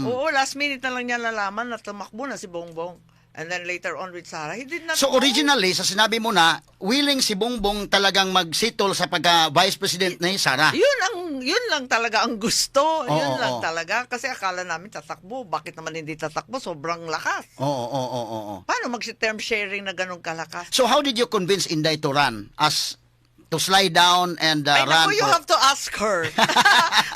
Oo, last minute na lang niya nalaman na tumakbo na si Bongbong. And then later on with Sara, he did not So know. originally, sa sinabi mo na, willing si Bongbong talagang magsitol sa pagka-vice president ni Sara. Yun lang talaga ang gusto. Yun Oo, lang oo. talaga. Kasi akala namin tatakbo. Bakit naman hindi tatakbo? Sobrang lakas. Oo. Paano mag-term sharing na ganun kalakas? So how did you convince Inday to run to slide down and Ay, run naku, you have to ask her.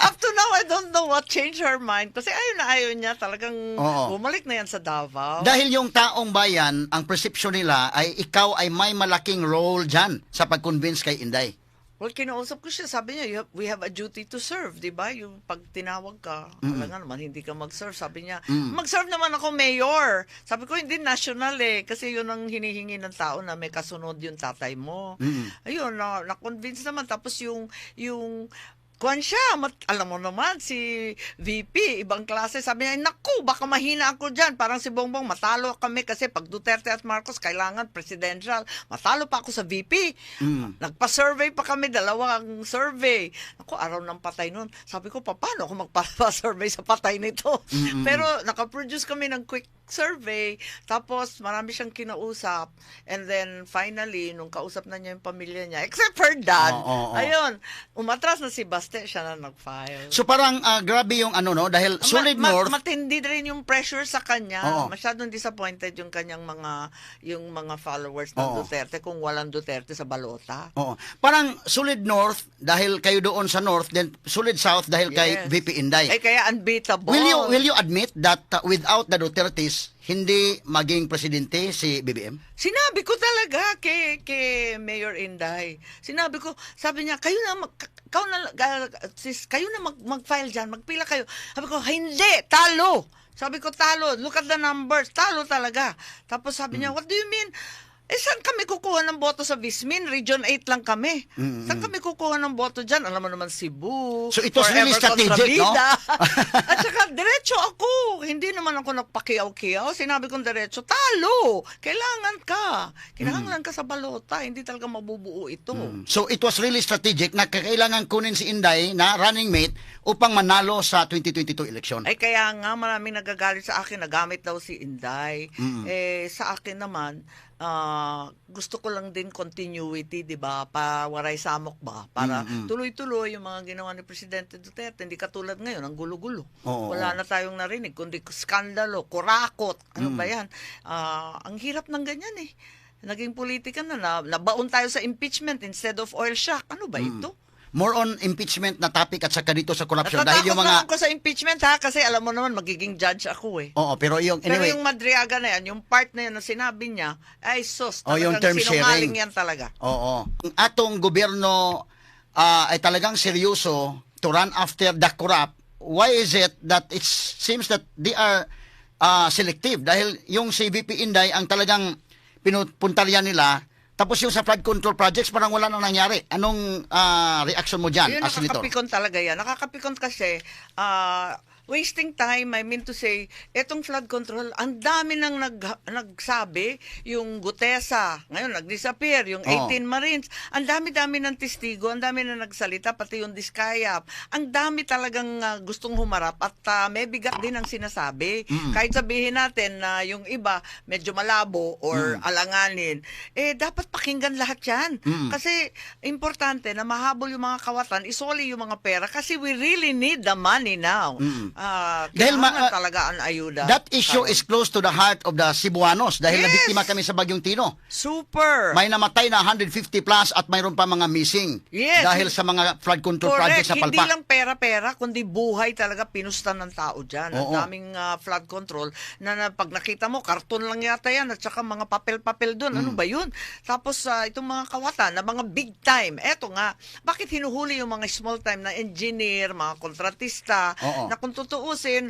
Up to now, I don't know what changed her mind. Kasi ayaw niya. Talagang Oo. bumalik na yan sa Davao. Dahil yung taong bayan, ang perception nila ay ikaw ay may malaking role dyan sa pag-convince kay Inday. Well, kinausap ko siya. Sabi niya, we have a duty to serve, di ba? Yung pag tinawag ka, talaga naman, hindi ka mag-serve. Sabi niya, mag-serve naman ako, mayor. Sabi ko, hindi national eh. Kasi yun ang hinihingi ng tao na may kasunod yung tatay mo. Ayun, na-convince naman. Tapos yung kuwan siya, alam mo naman, si VP, ibang klase, sabi niya, naku, baka mahina ako dyan. Parang si Bongbong, matalo kami kasi pag Duterte at Marcos, kailangan presidential. Matalo pa ako sa VP. Nagpa-survey pa kami, dalawang survey. Naku, araw ng patay nun. Sabi ko, paano ako magpa-survey sa patay nito? Pero nakaproduce kami ng quick survey, tapos marami siyang kinausap, and then finally, nung kausap na niya yung pamilya niya, except her dad, ayun, umatras na si Baste, siya na nag-file. So parang grabe yung dahil Solid North. Matindi rin yung pressure sa kanya. Oo. Masyadong disappointed yung kanyang mga followers ng Duterte kung walang Duterte sa balota. Oo. Parang Solid North dahil kayo doon sa North, then Solid South dahil kay Yes. VP Inday. Eh, kaya unbeatable. Will you admit that without the Dutertes, hindi maging presidente si BBM? Sinabi ko talaga kay Mayor Inday. Sinabi ko, sabi niya, kayo na mag-file diyan, magpila kayo. Sabi ko, hindi, talo. Sabi ko, talo. Look at the numbers. Talo talaga. Tapos sabi niya, what do you mean? Saan kami kukuha ng boto sa Vismin? Region 8 lang kami. Saan kami kukuha ng boto dyan? Alam mo naman, Cebu. So it was really strategic, no? At saka, diretso ako. Hindi naman ako nagpakiyaw-kiyaw. Sinabi kong diretso, talo. Kailangan ka sa balota. Hindi talaga mabubuo ito. So it was really strategic na kailangan kunin si Inday na running mate upang manalo sa 2022 election. Ay, kaya nga, maraming nagagalit sa akin. Nagamit daw si Inday. Sa akin naman, gusto ko lang din continuity, di ba? Waray samok ba? Para tuloy-tuloy yung mga ginawa ni Presidente Duterte. Hindi katulad ngayon, ang gulo-gulo. Wala na tayong narinig, kundi skandalo, kurakot. Ano ba yan? Ang hirap ng ganyan eh. Naging politika na nabaon tayo sa impeachment instead of oil shock. Ano ba ito? More on impeachment na topic at saka dito sa corruption dahil yung Natatakot mga naman ko sa impeachment ha, kasi alam mo naman magiging judge ako eh. Oo, pero yung Pero anyway, yung Madriaga na yan, yung part na yan na sinabi niya, ay sus, yung talagang term sinungaling sharing. yan talaga. Oo. Ang atong gobyerno ay talagang seryoso to run after the corrupt. Why is it that it seems that they are selective? Dahil yung si VP Inday ang talagang pinupuntaryan nila. Tapos yung sa flood control projects, parang wala nang nangyari. Anong reaction mo dyan Yun, as senator? nakakapikon talaga yan. Nakakapikon kasi, wasting time, I mean to say, etong flood control, ang dami nang nagsabi, yung Gutesa, ngayon nag-disappear, yung 18 Marines, ang dami-dami ng testigo, ang dami na nagsalita, pati yung Diskayap, ang dami talagang gustong humarap at may bigat din ang sinasabi. Kahit sabihin natin na yung iba medyo malabo or alanganin, dapat pakinggan lahat yan. Kasi importante na mahabol yung mga kawatan, isoli yung mga pera kasi we really need the money now. Dahil talaga ang ayuda. That issue is close to the heart of the Cebuanos dahil Yes. nabiktima kami sa Bagyong Tino. Super! May namatay na 150 plus at mayroon pa mga missing Yes. dahil sa mga flood control projects sa Hindi Palpak. lang pera-pera, kundi buhay talaga pinusta ng tao dyan. Ang Oo. daming flood control na pag nakita mo, karton lang yata yan at saka mga papel-papel doon. Ano ba yun? Tapos itong mga kawatan na mga big time, eto nga, bakit hinuhuli yung mga small time na engineer, mga kontratista, Oo. na kung tutuusin,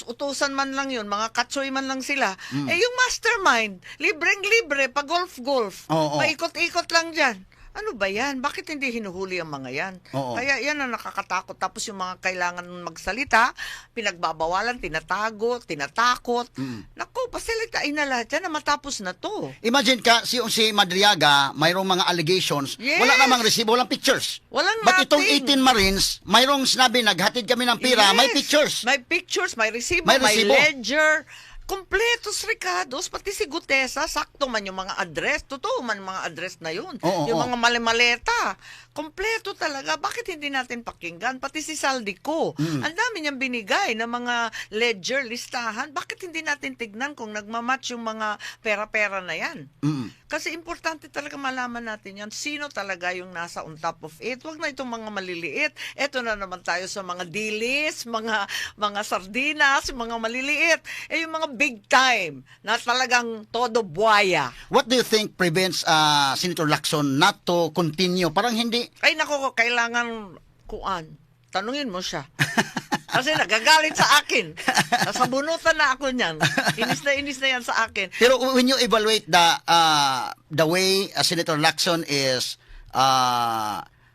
utusan man lang yun, mga katsoy man lang sila. Yung mastermind, libreng-libre, pa golf-golf, Oo. paikot-ikot lang dyan. Ano ba yan? Bakit hindi hinuhuli ang mga yan? Oo. Kaya yan ang nakakatakot. Tapos yung mga kailangan magsalita, pinagbabawalan, tinatago, tinatakot. Naku, pasalitain na lahat yan na matapos na to. Imagine ka, si Madriaga, mayroong mga allegations, Yes. wala namang resibo, walang pictures. Walang But itong nothing. 18 Marines, mayroong sinabi, naghatid kami ng pira, may Yes. pictures. May pictures, may resibo, May may resibo. ledger. Kompletos recados, pati si Gutesa, sakto man yung mga address. Totoo man yung mga address na yun. Oo, yung oo. mga malimaleta. Kompleto talaga. Bakit hindi natin pakinggan? Pati si Saldico. Ang dami niyang binigay na mga ledger, listahan. Bakit hindi natin tignan kung nagmamatch yung mga pera-pera na yan? Mm. Kasi importante talaga malaman natin yan. Sino talaga yung nasa on top of it? Huwag na itong mga maliliit. Eto na naman tayo sa mga dilis, mga sardinas, mga maliliit. Yung mga big time na talagang todo buwaya. What do you think prevents Senator Lacson not to continue? Parang hindi. Ay nako, kailangan kuan. Tanungin mo siya. Kasi nagagalit sa akin. Nasabunutan na ako niyan. Inis na yan sa akin. Pero when you evaluate the way Senator Lacson is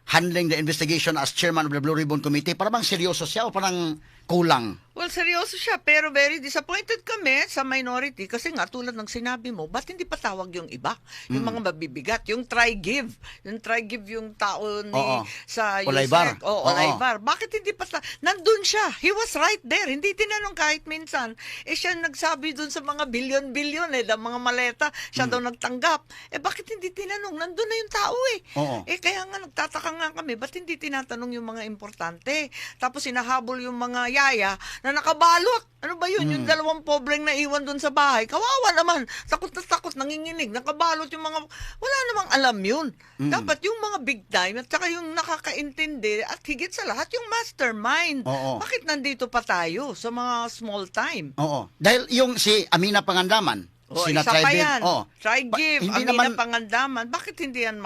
handling the investigation as chairman of the Blue Ribbon Committee, parang bang seryoso siya o parang kulang? Well, seryoso siya, pero very disappointed kami sa minority kasi nga tulad ng sinabi mo, ba't hindi patawag yung iba? Yung mga mabibigat, yung try-give. Yung try-give yung tao ni Oo. sa Olaybar. USEC. Oo, Oo. Olaybar. Bakit hindi nandun siya. He was right there. Hindi tinanong kahit minsan. Siya nagsabi dun sa mga bilyon-bilyon ng mga maleta. Siya daw nagtanggap. Bakit hindi tinanong? Nandun na yung tao Oo. Kaya nga nagtataka nga kami, ba't hindi tinatanong yung mga importante? Tapos hinahabol yung mga yaya na nakabalot. Ano ba yun? Yung dalawang pobreng naiwan doon sa bahay. Kawawa naman. Takot na takot, nanginginig. Nakabalot yung mga... Wala namang alam yun. Dapat yung mga big time at saka yung nakakaintindi at higit sa lahat yung mastermind. Oo. Bakit nandito pa tayo sa mga small time? Oo. Dahil yung si Amina Pangandaman, Isa pa yan. Try give, hindi Amina naman Pangandaman. Bakit hindi yan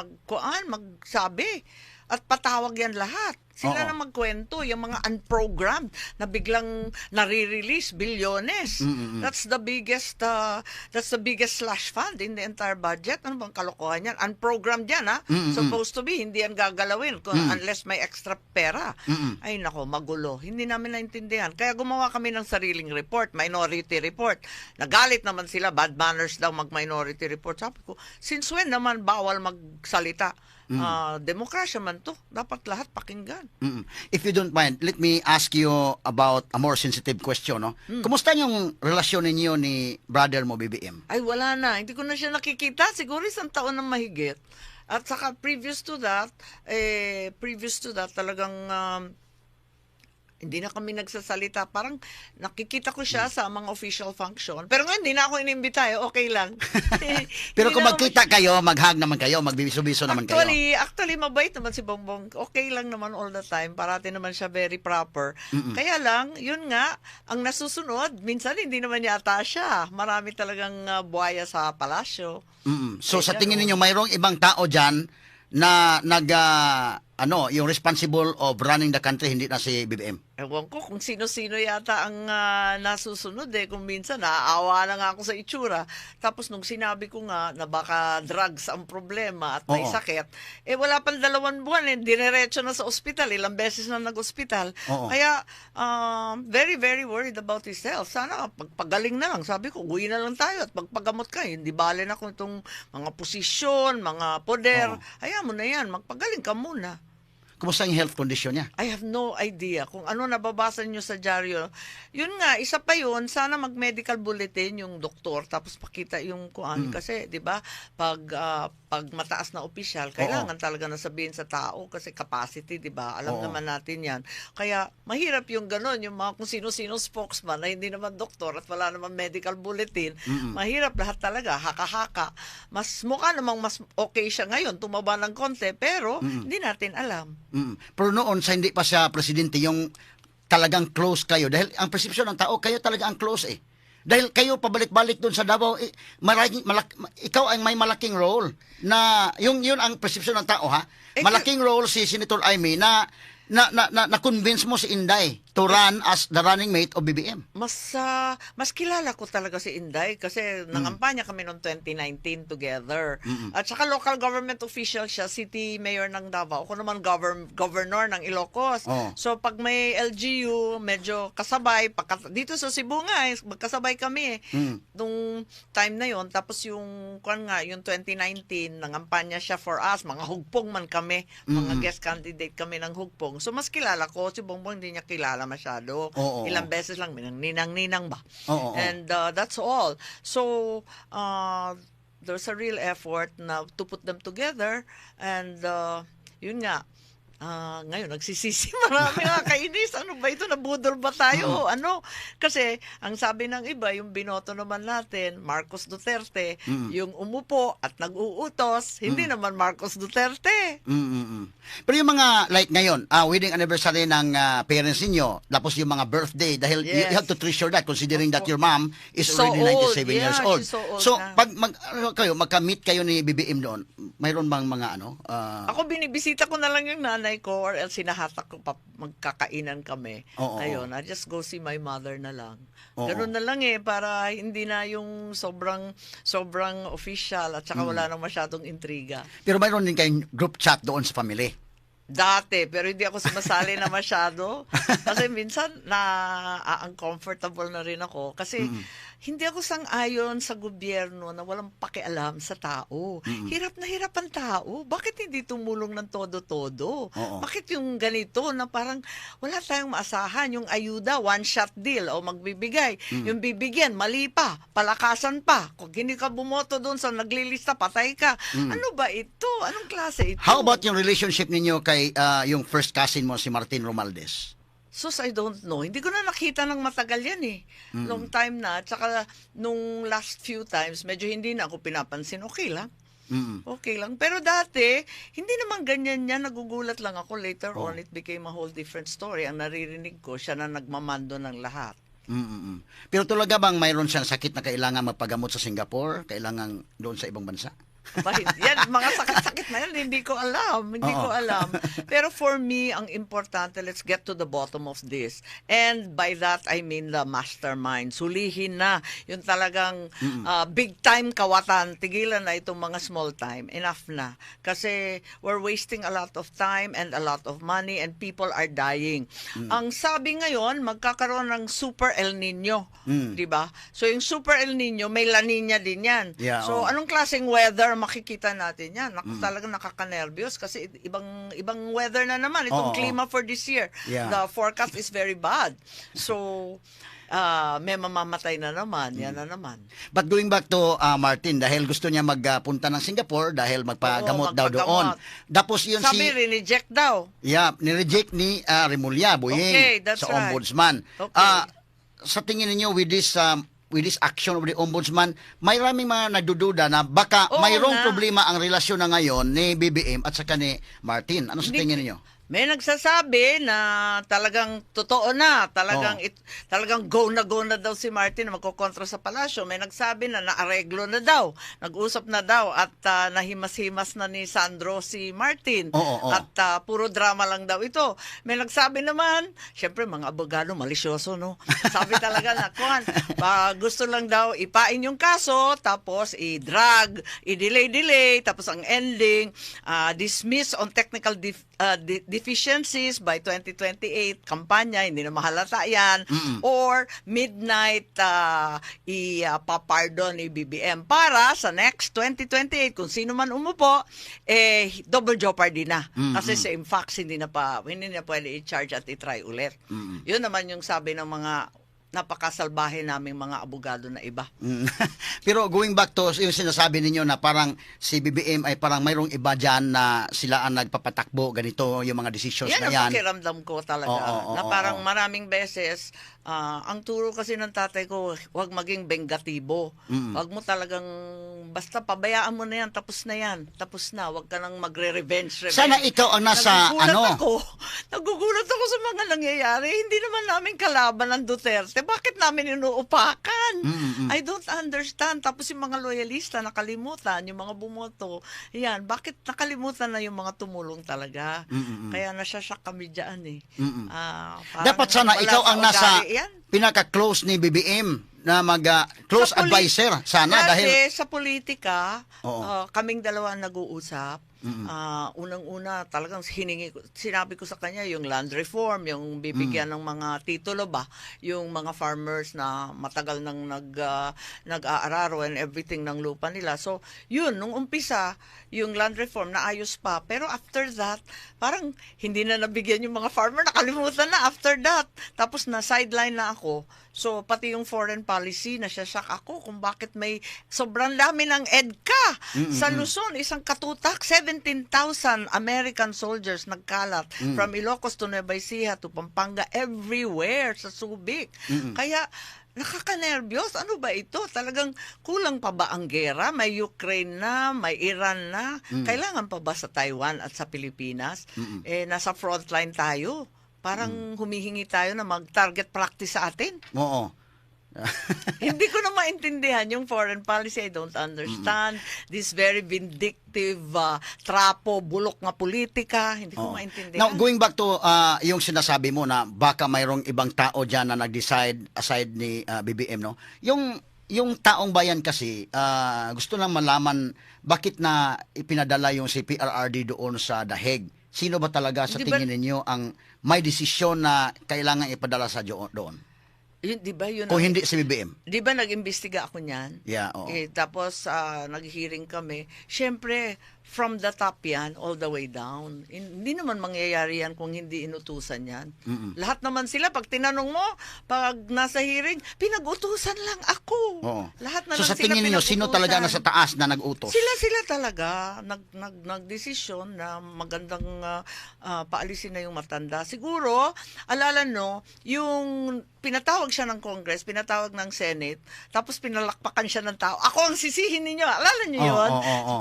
magsabi? At patawag yan lahat. Sila Oo. na magkwento, yung mga unprogrammed na biglang nare-release bilyones. That's the biggest slash fund in the entire budget. Ano bang kalokohan yan? Unprogrammed yan, ha? Supposed to be, hindi yan gagalawin unless may extra pera. Ay nako, magulo. Hindi namin naintindihan. Kaya gumawa kami ng sariling report, minority report. Nagalit naman sila, bad manners daw mag-minority report. Sabi ko, since when naman bawal magsalita? Demokrasya man to. Dapat lahat pakinggan. If you don't mind, let me ask you about a more sensitive question. No? Kumusta yung relasyon ninyo ni brother mo, BBM? Ay, wala na. Hindi ko na siya nakikita. Siguro isang taon na mahigit. At saka previous to that, talagang hindi na kami nagsasalita. Parang nakikita ko siya sa mga official function. Pero ngayon, hindi na ako inimbita. Okay lang. Pero Hindi kung na ako magkita kayo, mag-hug naman kayo, magbibiso-biso naman kayo. Actually, mabait naman si Bongbong. Okay lang naman all the time. Parati naman siya very proper. Kaya lang, yun nga, ang nasusunod, minsan hindi naman yata siya. Marami talagang buhaya sa palasyo. So sa Kaya tingin ganun. ninyo, mayroong ibang tao dyan na yung responsible of running the country, hindi na si BBM? Ewan ko kung sino-sino yata ang nasusunod Kung minsan, naaawa na nga ako sa itsura. Tapos nung sinabi ko nga na baka drugs ang problema at may Oo. sakit, wala pang 2 buwan diniretso na sa ospital. Ilang beses na nag-ospital. Oo. Kaya, very, very worried about his health. Sana pagpagaling na lang. Sabi ko, uwi na lang tayo at pagpagamot ka. Hindi bale na kung itong mga posisyon, mga poder. Oo. Hayaan mo na yan. Magpagaling ka muna. Kumusta yung health condition niya? I have no idea kung ano nababasa nyo sa dyaryo. Yun nga, isa pa yun, sana mag-medical bulletin yung doktor tapos pakita yung kuan. Kasi, di ba, pag mataas na opisyal, kailangan talaga nasabihin sa tao kasi capacity, di ba? Alam Oo. naman natin yan. Kaya, mahirap yung ganon, yung mga kung sino-sino spokesman na hindi naman doktor at wala naman medical bulletin. Mahirap lahat talaga, haka-haka. Mukha namang mas okay siya ngayon, tumaba ng konti, pero hindi natin alam. Pero noon, sa hindi pa siya presidente, yung talagang close kayo. Dahil ang persepsyon ng tao, kayo talaga ang close Dahil kayo pabalik-balik doon sa Davao, ikaw ay may malaking role na yun ang persepsyon ng tao, ha? Malaking role si Senator Amy na convince mo si Inday to run as the running mate of BBM. Mas kilala ko talaga si Inday kasi nangampanya kami noong 2019 together. At saka local government official siya, city mayor ng Davao. Ako naman governor ng Ilocos. Oh. So pag may LGU, medyo kasabay. Dito sa Cebu nga, magkasabay kami nung time na yon. Tapos yung 2019, nangampanya siya for us. Mga hugpong man kami. Mga guest candidate kami ng hugpong. So mas kilala ko. Si Bongbong hindi niya kilala masyado. Ilang beses lang, ninang-ninang ba? And that's all. So, there's a real effort na to put them together and yun nga, ngayon nagsisisi marami nga kainis. Ano ba ito? Nabudol ba tayo? Ano? Kasi ang sabi ng iba, yung binoto naman natin, Marcos Duterte, yung umupo at nag-uutos, hindi naman Marcos Duterte. Pero yung mga, like ngayon, wedding anniversary ng parents niyo, tapos yung mga birthday, dahil you have to treasure that, considering that your mom is So already old. 97 years old. She's so old na. pag magka-meet kayo ni BBM doon, mayroon bang mga Ako binibisita ko na lang yung nanay ko or else sinahatak ko pa magkakainan kami. Ayun, I just go see my mother na lang. Ganun na lang para hindi na yung sobrang official at saka wala nang masyadong intriga. Pero mayroon din kayong group chat doon sa family? Dati, pero hindi ako sumasali na masyado. Kasi minsan, uncomfortable na rin ako. Kasi hindi ako sang-ayon sa gobyerno na walang pakialam sa tao. Hirap na hirap ang tao. Bakit hindi tumulong ng todo-todo? Bakit yung ganito na parang wala tayong maasahan? Yung ayuda, one-shot deal o magbibigay. Yung bibigyan, mali pa, palakasan pa. Kung hindi ka bumoto doon sa naglilista, patay ka. Ano ba ito? Anong klase ito? How about yung relationship ninyo kay yung first cousin mo, si Martin Romualdez? Sus, I don't know. Hindi ko na nakita ng matagal yan Long time na. Tsaka nung last few times, medyo hindi na ako pinapansin. Okay lang. Okay lang. Pero dati, hindi naman ganyan yan. Nagugulat lang ako. Later on, it became a whole different story. Ang naririnig ko, siya na nagmamando ng lahat. Pero talaga bang mayroon siyang sakit na kailangan magpagamot sa Singapore? Kailangan doon sa ibang bansa? Yan, mga sakit-sakit na yan, hindi ko alam. Pero for me, ang importante, let's get to the bottom of this. And by that, I mean the mastermind. Sulihin na. Yung talagang big time kawatan. Tigilan na itong mga small time. Enough na. Kasi we're wasting a lot of time and a lot of money and people are dying. Ang sabi ngayon, magkakaroon ng Super El Nino. Diba? So yung Super El Nino, may La Nina din yan. Yeah, so anong klaseng weather makikita natin yan? Talagang nakaka-nervyos kasi ibang weather na naman. Itong klima for this year. Yeah. The forecast is very bad. So, may mamamatay na naman. Yan na naman. But going back to Martin, dahil gusto niya magpunta ng Singapore dahil magpagamot daw doon. Tapos yun Sabi, rineject daw. Yeah, nireject ni Remulla Boyeng sa ombudsman. Okay. Sa tingin niyo with this action of the ombudsman, may maraming mga nagdududa na baka mayroong problema ang relasyon na ngayon ni BBM at saka ni Martin. Ano sa tingin niyo? May nagsasabi na talagang totoo na, talagang go na daw si Martin na magkokontra sa palasyo. May nagsabi na naareglo na daw, nag-usap na daw at nahimas-himas na ni Sandro si Martin. At puro drama lang daw ito. May nagsabi naman, syempre mga abogado malisyoso, no? Sabi talaga na, gusto lang daw ipain yung kaso, tapos i-drag, i-delay, tapos ang ending, dismiss on technical deficiencies by 2028 kampanya, hindi na mahalata yan, or midnight ipapardon ni BBM para sa next 2028 kung sino man umupo, double jeopardy na. Kasi same facts hindi na pwede i-charge at i-try ulit. Yun naman yung sabi ng mga napakasalbahe naming mga abogado na iba. Pero going back to yung sinasabi ninyo na parang si BBM ay parang mayroong iba dyan na sila ang nagpapatakbo, ganito yung mga decisions na yan. Yan ang pakiramdam ko talaga. Na parang maraming beses Ang turo kasi ng tatay ko, huwag maging bengatibo. Huwag mo talagang, basta pabayaan mo na yan, tapos na, huwag ka nang magre-revenge. Sana ikaw ang nasa, Nagugulat ako sa mga nangyayari. Hindi naman namin kalaban ng Duterte. Bakit namin inuupakan? I don't understand. Tapos yung mga loyalista, nakalimutan, yung mga bumoto. Yan, bakit nakalimutan na yung mga tumulong talaga? Kaya nasyasyak kami dyan eh. Dapat sana ikaw ang nasa yan. pinaka-close ni BBM na close advisor sana Kasi dahil sa politika, Oo. kaming dalawa nag-uusap. Unang-una talagang sinabi ko sa kanya yung land reform, yung bibigyan ng mga titulo ba, yung mga farmers na matagal nang nag-aararo and everything ng lupa nila. So, yun, nung umpisa, yung land reform naayos pa. Pero after that, parang hindi na nabigyan yung mga farmer, nakalimutan na after that. Tapos na sideline na ako. So, pati yung foreign policy, nasyasak ako kung bakit may sobrang dami ng EDCA sa Luzon. Isang katutak, 17,000 American soldiers nagkalat from Ilocos to Nueva Ecija to Pampanga, everywhere sa Subic. Kaya, nakakanerbiyos. Ano ba ito? Talagang kulang pa ba ang gera? May Ukraine na, may Iran na. Kailangan pa ba sa Taiwan at sa Pilipinas? Nasa frontline tayo. Parang humihingi tayo na mag-target practice sa atin. Oo. Hindi ko na maintindihan yung foreign policy. I don't understand. This very vindictive, trapo, bulok na politika. Hindi ko maintindihan. Now, going back to yung sinasabi mo na baka mayroong ibang tao dyan na nag-decide aside ni BBM, no? Yung taong bayan kasi, gusto lang malaman bakit na ipinadala yung si PRRD doon sa Daheg. Sino ba talaga sa tingin ninyo ang may desisyon na kailangan ipadala sa doon? Yun, di ba, yun Kung hindi si BBM? Di ba nag-imbestiga ako niyan? Yeah, oo. Tapos nag-hearing kami. Siyempre, from the top yan, all the way down. Hindi naman mangyayari yan kung hindi inutusan yan. Lahat naman sila, pag tinanong mo, pag nasa hearing, pinag-utusan lang ako. Oo. Lahat na So lang sa tingin sila ninyo, sino talaga nasa taas na nag-utos? Sila talaga nagdesisyon na magandang paalisin na yung matanda. Siguro, alala no, yung pinatawag siya ng Congress, pinatawag ng Senate, tapos pinalakpakan siya ng tao. Ako ang sisihin ninyo. Alala niyo yun?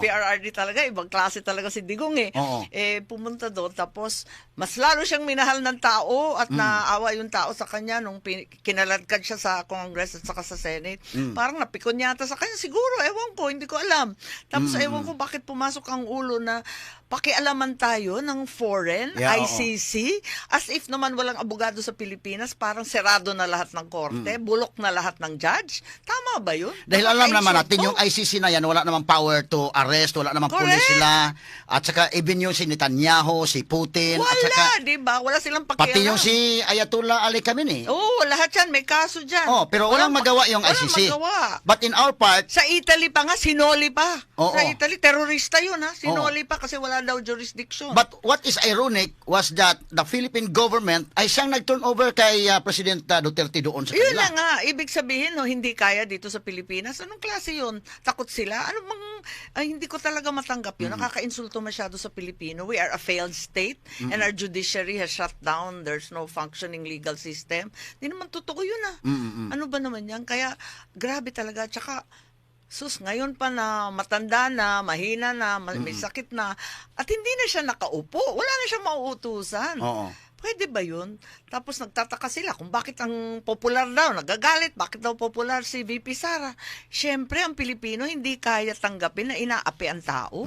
PRRD talaga, ibang klase talaga si Digong eh. Pumunta doon, tapos mas lalo siyang minahal ng tao at naawa yung tao sa kanya nung kinaladkad siya sa Congress at saka sa Senate. Parang napikon yata sa kanya. Siguro, ewan ko, hindi ko alam. Tapos ewan ko bakit pumasok ang ulo na pakialaman tayo ng foreign, ICC, as if naman walang abogado sa Pilipinas, parang serado na lahat ng korte, bulok na lahat ng judge. Tama ba yun? Dahil alam naman natin, yung ICC na yan, wala namang power to arrest, wala namang police sila, at saka even yung si Netanyahu, si Putin, wala, at saka di ba? Wala silang pakialam. pati yung si Ayatollah Ali Khamenei. Oo, lahat yan, may kaso dyan. Pero walang magawa yung ICC. Walang magawa. But in our part, Sa Italy pa nga, sinoli pa. Oo. Sa Italy, terorista yun ha. Sinoli pa kasi wala daw jurisdiction. but what is ironic was that the Philippine government ay siyang nag-turn over kay President Duterte doon sa Yun kanila. na nga, ibig sabihin, no, hindi kaya dito sa Pilipinas. Anong klase yun? Takot sila? Hindi ko talaga matanggap yun. Nakaka-insulto masyado sa Pilipino. We are a failed state and our judiciary has shut down. There's no functioning legal system. Hindi naman totoo yun Ano ba naman yan? Kaya, grabe talaga. Tsaka, ngayon pa na matanda na, mahina na, may sakit na, at hindi na siya nakaupo. Wala na siyang mauutusan. Oo. Pwede ba yun? Tapos nagtataka sila kung bakit ang popular daw, nagagalit, bakit daw popular si VP Sara. Siyempre, ang Pilipino hindi kaya tanggapin na inaapi ang tao.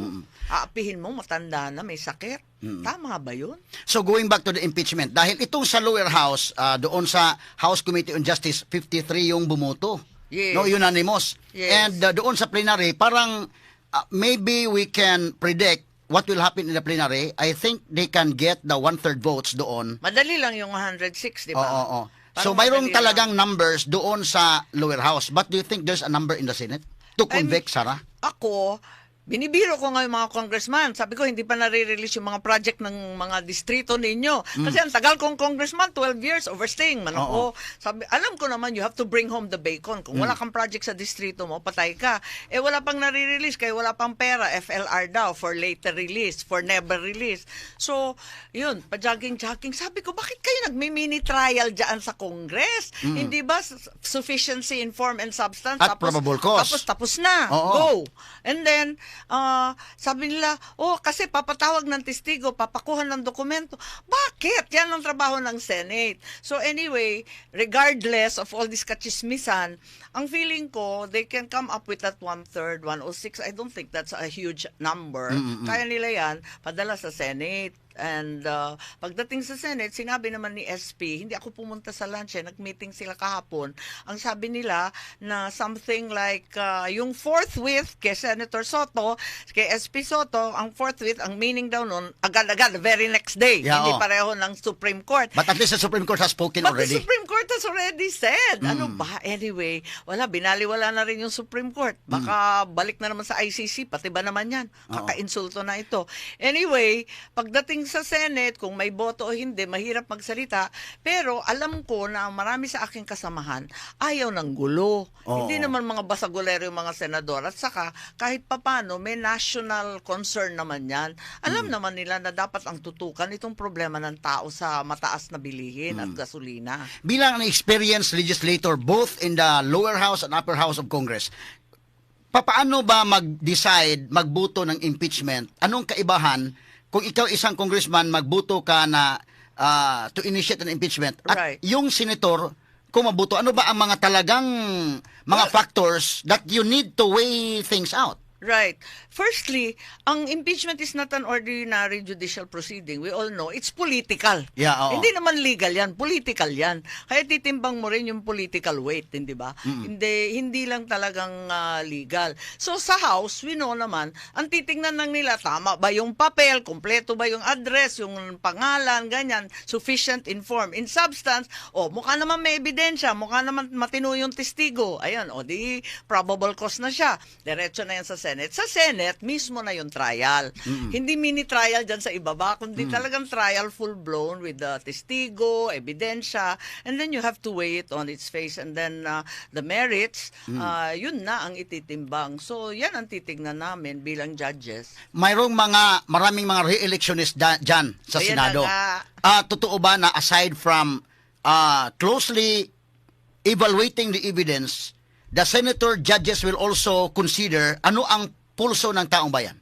Aapihin mo, matanda na, may sakit. Tama ba yun? So going back to the impeachment, dahil itong sa lower house, doon sa House Committee on Justice, 53 yung bumoto. Yes. No, unanimous. Yes. And doon sa plenary, parang maybe we can predict what will happen in the plenary. I think they can get the 1/3 votes doon. Madali lang yung 106, di ba? Oo. So Parang mayroong madali talagang numbers doon sa lower house. But do you think there's a number in the Senate to convict, Sarah? Ako, binibiro ko nga yung mga congressman. Sabi ko, hindi pa nare-release yung mga project ng mga distrito ninyo. Kasi ang tagal kong congressman, 12 years, overstaying man ako. Sabi, alam ko naman, you have to bring home the bacon. Kung wala kang project sa distrito mo, patay ka. Eh, wala pang nare-release, kaya wala pang pera. FLR daw, for later release, for never release. So, yun, pa-jogging-jogging. Sabi ko, bakit kayo nagmi-mini trial dyan sa Congress? Hindi ba sufficiency in form and substance? At probable cause. Tapos na. Oo. Go. And then, sabi nila, kasi papatawag ng testigo, papakuha ng dokumento. Bakit? Yan ang trabaho ng Senate. So anyway, regardless of all this kachismisan, ang feeling ko, they can come up with that 1/3, 106. I don't think that's a huge number. Kaya nila yan, padala sa Senate. And pagdating sa Senate, sinabi naman ni SP, hindi ako pumunta sa lunch, nag-meeting sila kahapon. Ang sabi nila na something like yung forthwith kay Senator Soto, kay SP Soto, ang forthwith, ang meaning daw nun, agad-agad, the very next day. Yeah, Hindi pareho ng Supreme Court. But at least the Supreme Court has spoken But already. the Supreme Court has already said. Ano ba? Anyway, binaliwala na rin yung Supreme Court. Baka balik na naman sa ICC, pati ba naman yan? Kaka-insulto na ito. Anyway, pagdating sa Senate, kung may boto o hindi, mahirap magsalita. Pero alam ko na marami sa aking kasamahan, ayaw ng gulo. Hindi naman mga basagulero yung mga senador. At saka, kahit papano, may national concern naman yan. Alam naman nila na dapat ang tutukan itong problema ng tao sa mataas na bilihin at gasolina. Bilang an experienced legislator both in the lower house and upper house of Congress, papaano ba mag-decide, magbuto ng impeachment? Anong kaibahan kung ikaw isang congressman, magbuto ka na to initiate an impeachment at Right. yung senator, kung mabuto, ano ba ang mga talagang mga factors that you need to weigh things out? Right. Firstly, ang impeachment is not an ordinary judicial proceeding. We all know, it's political. Yeah, oo. Hindi naman legal yan, political yan. Kaya titimbang mo rin yung political weight, hindi ba? Hindi lang talagang legal. So sa House, we know naman, ang titingnan lang nila, tama ba yung papel, kompleto ba yung address, yung pangalan, ganyan, sufficient inform. In substance, mukha naman may ebidensya, mukha naman matino yung testigo. Ayan, di probable cause na siya. Diretso na yan sa Senate. Sa Senate, mismo na yung trial. Hindi mini-trial dyan sa ibaba, kundi talagang trial full-blown with the testigo, ebidensya, and then you have to weigh it on its face. And then the merits, yun na ang ititimbang. So, yan ang titignan namin bilang judges. Maraming mga re-electionist dyan sa Ayan Senado. na nga. Totoo ba na aside from closely evaluating the evidence, the senator judges will also consider ano ang pulso ng taong bayan?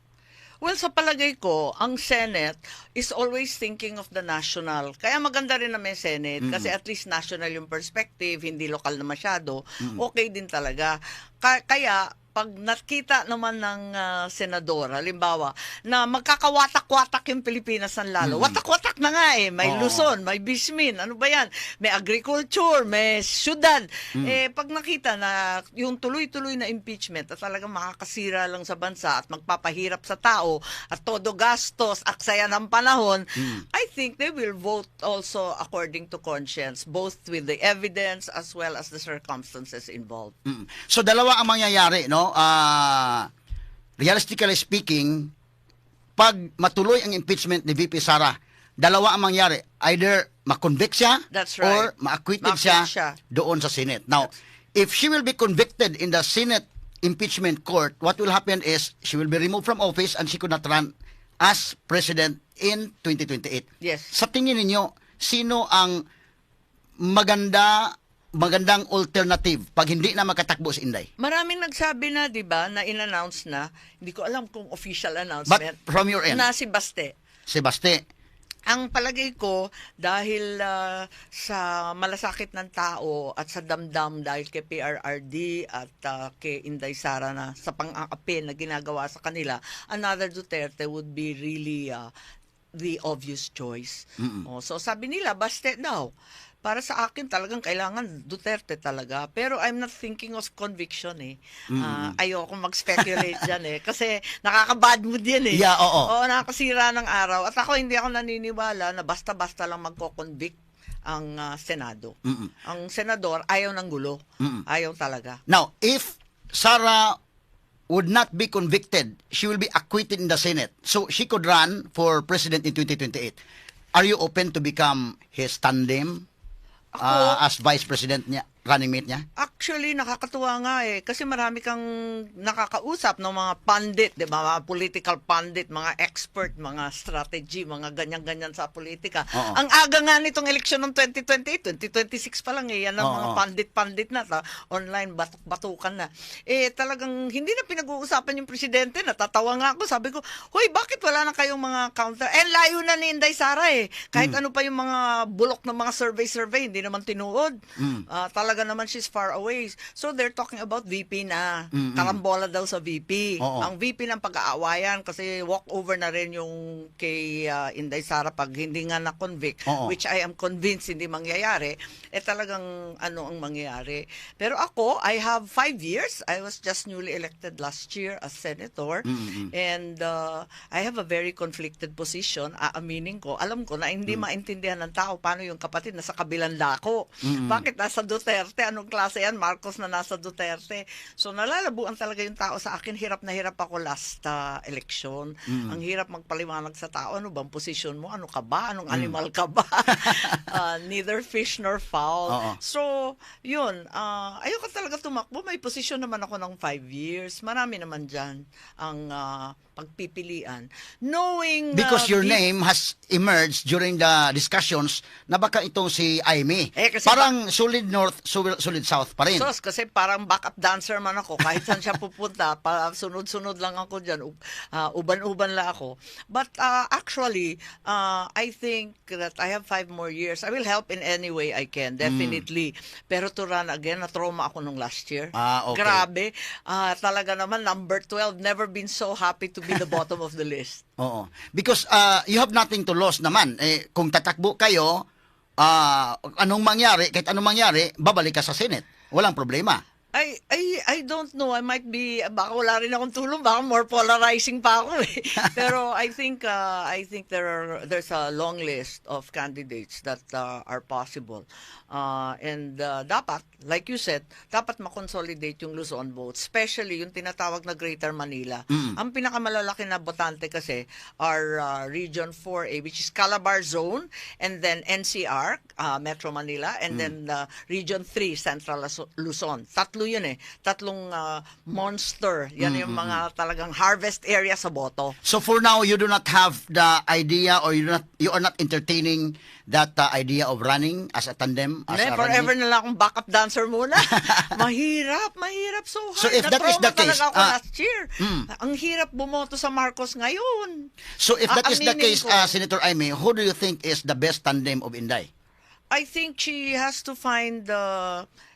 Well, sa palagay ko, ang Senate is always thinking of the national. Kaya maganda rin na may Senate kasi at least national yung perspective, hindi lokal na masyado. Okay din talaga. Kaya, pag nakita naman ng senador, halimbawa, na magkakawatak-watak yung Pilipinas ng lalo. Watak-watak na nga May Luzon, may Bismin, ano ba yan? May agriculture, may syudad. Pag nakita na yung tuloy-tuloy na impeachment at talagang makakasira lang sa bansa at magpapahirap sa tao at todo gastos, aksaya ng panahon, I think they will vote also according to conscience, both with the evidence as well as the circumstances involved. So dalawa ang mangyayari, no? Realistically speaking, pag matuloy ang impeachment ni VP Sara, dalawa ang mangyari. Either makonvict siya That's right. or ma-acquitted siya doon sa Senate. Now, if she will be convicted in the Senate impeachment court, what will happen is she will be removed from office and she could not run as president in 2028. Yes. Sa tingin ninyo, sino ang magandang alternative pag hindi na makatakbo si Inday? Maraming nagsabi na, di ba, na in-announce na, hindi ko alam kung official But announcement, from your end, na si Baste. si Baste, Ang palagay ko, dahil sa malasakit ng tao at sa damdam dahil kay PRRD at kay Inday Sara na sa pang-aapin na ginagawa sa kanila, another Duterte would be really the obvious choice. So sabi nila, Baste daw. Para sa akin talagang kailangan Duterte talaga. Pero I'm not thinking of conviction ayoko mag-speculate dyan kasi nakaka-bad mood yan Yeah, oo. Oo, nakakasira ng araw. At hindi ako naniniwala na basta-basta lang magko-convict ang Senado. Ang senador ayaw ng gulo. Ayaw talaga. Now, if Sara would not be convicted, she will be acquitted in the Senate. So she could run for president in 2028. Are you open to become his tandem as vice president niya, running mate niya? Actually, nakakatuwa nga eh. Kasi marami kang nakakausap ng mga pundit, di ba? Mga political pundit, mga expert, mga strategy, mga ganyan-ganyan sa politika. Oo. Ang aga nga nitong eleksyon ng 2028, 2026 pa lang eh. Yan ang mga Oo. pundit-pundit na. Online, batuk-batukan na. Eh, talagang hindi na pinag-uusapan yung presidente. Natatawa nga ako. Sabi ko, hoy, bakit wala na kayong mga counter? Eh, layo na ni Inday Sara eh. Kahit ano pa yung mga bulok ng mga survey, hindi naman tinuod. Talaga naman she's far away. So they're talking about VP na. Karambola daw sa VP. Oo. Ang VP ng pag-aawayan kasi walk over na rin yung kay Inday Sara pag hindi nga na-convict, Oo. which I am convinced hindi mangyayari, eh talagang ano ang mangyayari. Pero ako, I have 5 years. I was just newly elected last year as senator. And I have a very conflicted position. Aaminin ko. Alam ko na hindi maintindihan ng tao paano yung kapatid nasa kabilang dako. Bakit nasa Duterte? Anong klase yan? Marcos na nasa Duterte. So nalalabuan talaga yung tao sa akin. Hirap na hirap ako last election. Ang hirap magpaliwanag sa tao. Ano bang position mo? Ano ka ba? Anong animal ka ba? Neither fish nor fowl. Oo. So, yun. Ayoko talaga tumakbo. May position naman ako ng 5 years. Marami naman dyan ang pagpipilian. Knowing Because your name has emerged during the discussions na baka itong si Aimee. Kasi parang solid north, solid south pa rin. Sos, kasi parang backup dancer man ako. Kahit saan siya pupunta, sunod-sunod lang ako dyan. Uban-uban lang ako. But actually, I think that I have 5 more years. I will help in any way I can, definitely. Pero to run again, na-trauma ako nung last year. Okay. Grabe. Talaga naman, number 12, never been so happy to be the bottom of the list. Oo. Because you have nothing to lose naman. Kung tatakbo kayo, anong mangyari, kahit anong mangyari, babalik ka sa Senate. Walang problema. I don't know. I might be, baka wala rin akong tulong, baka more polarizing pa ako eh. Pero I think there's a long list of candidates that are possible. And dapat, like you said, dapat makonsolidate yung Luzon vote, especially yung tinatawag na Greater Manila. Ang pinakamalalaki na botante kasi are Region 4A, which is Calabar Zone, and then NCR, Metro Manila, and then Region 3, Central Luzon. Tatlo yun eh. Tatlong monster. Yan yung mga talagang harvest area sa boto. So for now, you do not have the idea or you are not entertaining that idea of running as a tandem? Forever na lang akong backup dancer muna. mahirap. So hard. So if that is the case, talaga ako last year. Ang hirap bumoto sa Marcos ngayon. So if that is the Aminin case, ko. Senator Aimee, who do you think is the best tandem of Inday? I think she has to find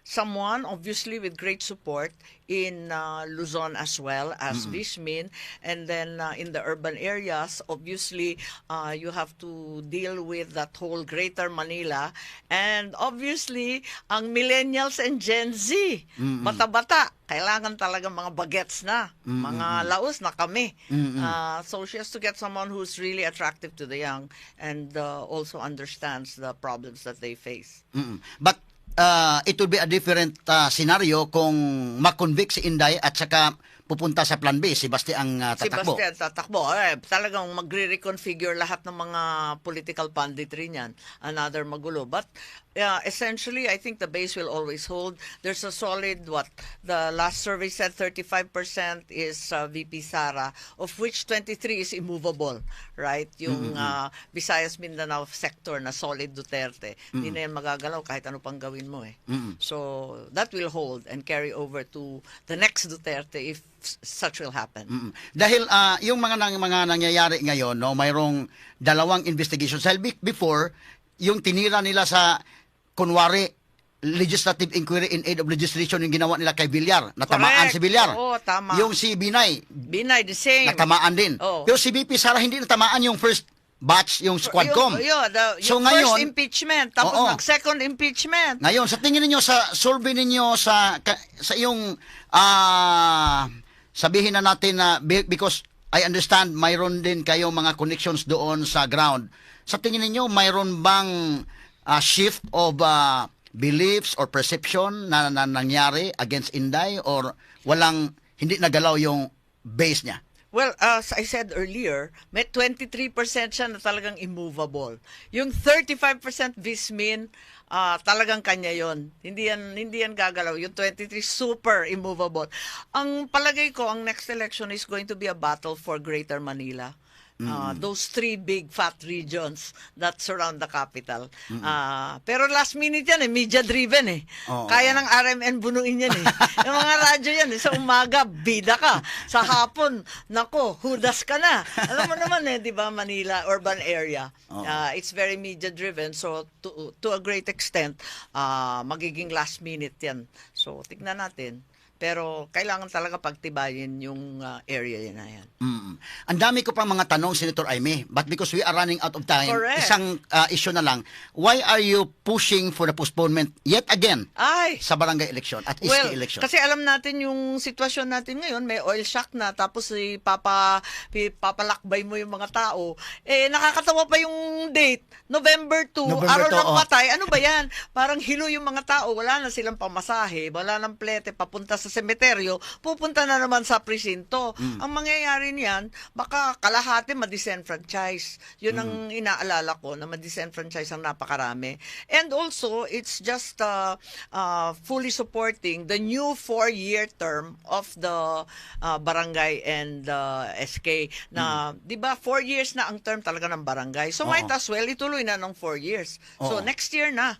someone, obviously, with great support in Luzon as well as Vismin. And then in the urban areas, obviously, you have to deal with that whole Greater Manila. And obviously, ang millennials and Gen Z, bata-bata, kailangan talaga mga bagets na, mga laos na kami. So she has to get someone who's really attractive to the young and also understands the problems that they face. But it will be a different scenario kung makonvict si Inday at saka pupunta sa Plan B, si Basti ang tatakbo. Si Basti ang tatakbo. Talagang magre-reconfigure lahat ng mga political punditry niyan. Another magulo. But essentially, I think the base will always hold. There's a solid, the last survey said 35% is VP Sara, of which 23 is immovable, right? Yung Visayas Mindanao sector na solid Duterte. Hindi na yan magagalaw kahit ano pang gawin mo eh. So that will hold and carry over to the next Duterte if such will happen. Dahil yung mga nangyayari ngayon, no, mayroong dalawang investigations. Dahil before, yung tinira nila sa kunwari legislative inquiry in aid of legislation yung ginawa nila kay Villar, natamaan si Villar. Oo, tama. Yung si Binay, the same. natamaan din. Oo. Pero si VP Sara hindi natamaan yung first batch, yung Squadcom. So ngayon, first impeachment, tapos nag-second impeachment. Ngayon, sa tingin ninyo, sa survey ninyo, sa iyong sabihin na natin na because I understand mayroon din kayo mga connections doon sa ground. Sa tingin ninyo, mayroon bang shift of beliefs or perception na nangyari against Inday or walang hindi nagalaw yung base niya. Well, as I said earlier, may 23% siya na talagang immovable. Yung 35% Vismin, talagang kanya yon. Hindi yan gagalaw. Yung 23 super immovable. Ang palagay ko, ang next election is going to be a battle for Greater Manila. Those three big fat regions that surround the capital. Pero last minute yan media driven Oo. Kaya ng RMN bunuin yan Yung mga radyo yan sa umaga, bida ka. Sa hapon, nako, hudas ka na. Alam mo naman di ba, Manila, urban area. It's very media driven. So, to a great extent, magiging last minute yan. So, tignan natin. Pero kailangan talaga pagtibayin yung area na yan. Ang dami ko pang mga tanong, Senator Aimee, but because we are running out of time, Correct. isang issue na lang. Why are you pushing for the postponement yet again sa barangay election at SK election? Kasi alam natin yung sitwasyon natin ngayon, may oil shock na, tapos papalakbay mo yung mga tao. Nakakatawa pa yung date, November 2, araw ng patay. Ano ba yan? Parang hilo yung mga tao, wala na silang pamasahe, wala nang plete, papunta sa semeteryo, pupunta na naman sa presinto. Ang mangyayari niyan, baka kalahati ma-disenfranchise. Yun ang inaalala ko, na ma-disenfranchise ang napakarami. And also, it's just fully supporting the new 4-year term of the barangay and SK na, di ba, 4 years na ang term talaga ng barangay. So might as well, ituloy na ng 4 years. So next year na,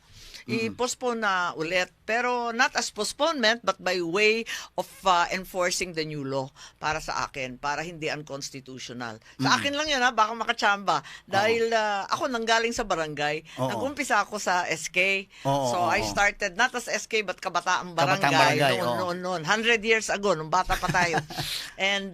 i-postpone na ulit. Pero not as postponement, but by way of enforcing the new law para sa akin, para hindi unconstitutional. Sa akin lang yun, baka makachamba. Dahil ako nanggaling sa barangay, nag-umpisa ako sa SK. So I started not as SK, but Kabataang Barangay. Noon. 100 years ago, nung bata pa tayo. And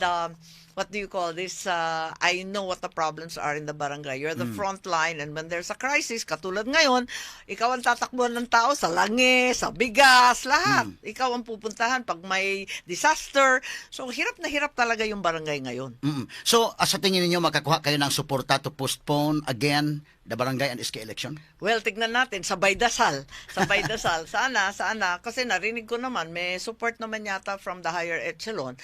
what do you call this? I know what the problems are in the barangay. You're the front line, and when there's a crisis, katulad ngayon, ikaw ang tatakbuhan ng tao sa langi, sa bigas, lahat. Ikaw ang pupuntahan pag may disaster. So, hirap na hirap talaga yung barangay ngayon. So, sa tingin niyo makakuha kayo ng suporta to postpone again the barangay and SK election? Well, tignan natin, sabay dasal. Sabay dasal. Sana, kasi narinig ko naman, may support naman yata from the higher echelon.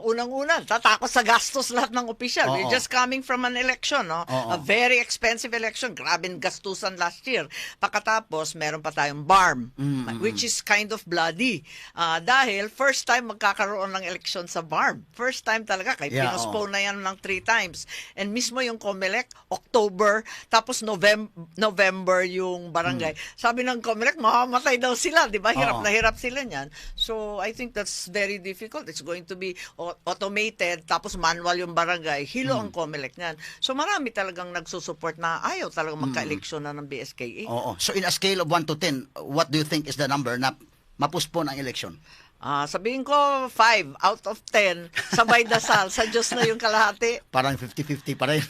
Unang-una, tatakot sa gastos lahat ng opisyal. We're just coming from an election, no? A very expensive election. Grabing gastusan last year. Pagkatapos, meron pa tayong BARM, which is kind of bloody. Dahil, first time magkakaroon ng election sa BARM. First time talaga, kaya pinospone na yan ng 3 times. And mismo yung COMELEC, October, tapos November yung barangay. Sabi ng COMELEC, mamamatay daw sila, di ba? Hirap na hirap sila niyan. So, I think that's very difficult. It's going to be automated, tapos manual yung barangay. Hilo ang COMELEC niyan. So, marami talagang nagsusupport na ayaw talagang magka-eleksyon na ng BSKE. So, in a scale of 1 to 10, what do you think is the number na mapuspon ang election? Sabihin ko 5 out of 10, sabay dasal, sa Diyos na yung kalahati. Parang 50-50 pa rin.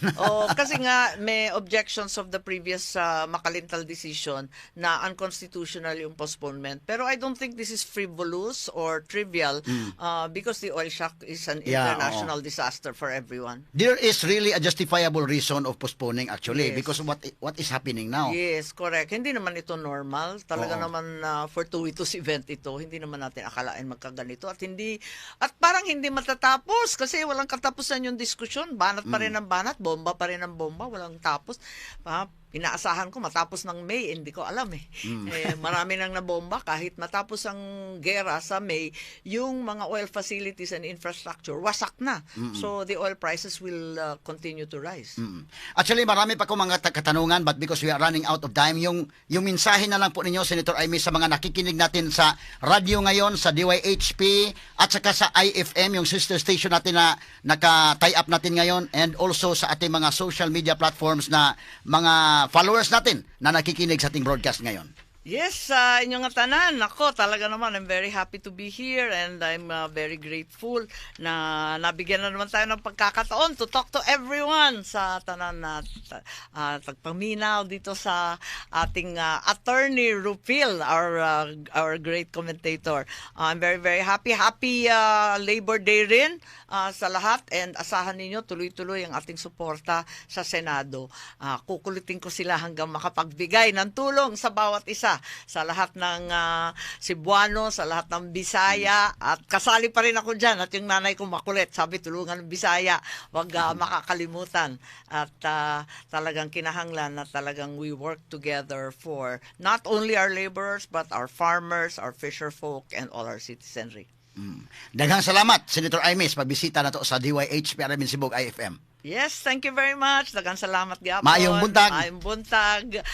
Kasi nga may objections of the previous Makalintal decision na unconstitutional yung postponement. Pero I don't think this is frivolous or trivial because the oil shock is an international disaster for everyone. There is really a justifiable reason of postponing actually because what is happening now. Yes, correct. Hindi naman ito normal. Talaga naman fortuitous event ito. Hindi naman natin akalain magkaganito at parang hindi matatapos kasi walang katapusan yung diskusyon. Banat pa rin ang banat, bomba pa rin ang bomba, walang tapos. Inaasahan ko matapos ng May, hindi ko alam marami nang nabomba kahit matapos ang gera sa May, yung mga oil facilities and infrastructure wasak na. So the oil prices will continue to rise. Actually, marami pa ko mga katanungan but because we are running out of time, yung mensahe na lang po ninyo, Senator Aimee, sa mga nakikinig natin sa radyo ngayon, sa DYHP at saka sa IFM, yung sister station natin na naka-tie up natin ngayon, and also sa ating mga social media platforms na mga followers natin na nakikinig sa ating broadcast ngayon. Yes, inyong tanan. Ako, talaga naman, I'm very happy to be here and I'm very grateful na nabigyan na naman tayo ng pagkakataon to talk to everyone sa tanan na tagpaminaw dito sa ating attorney Rupil, our great commentator. I'm very, very happy. Happy Labor Day rin sa lahat and asahan ninyo tuloy-tuloy ang ating suporta sa Senado. Kukulitin ko sila hanggang makapagbigay ng tulong sa bawat isa suporta sa lahat ng Cebuano, sa lahat ng Bisaya, at kasali pa rin ako dyan, at yung nanay ko makulit, sabi tulungan ng Bisaya, wag makakalimutan, at talagang kinahanglan na talagang we work together for not only our laborers but our farmers, our fisher folk, and all our citizenry. Daghang salamat, Senator Imes, pagbisita na to sa DYH PRM Sibog IFM. Yes, thank you very much. Daghang salamat gyapon. Maayong buntag. Maayong buntag.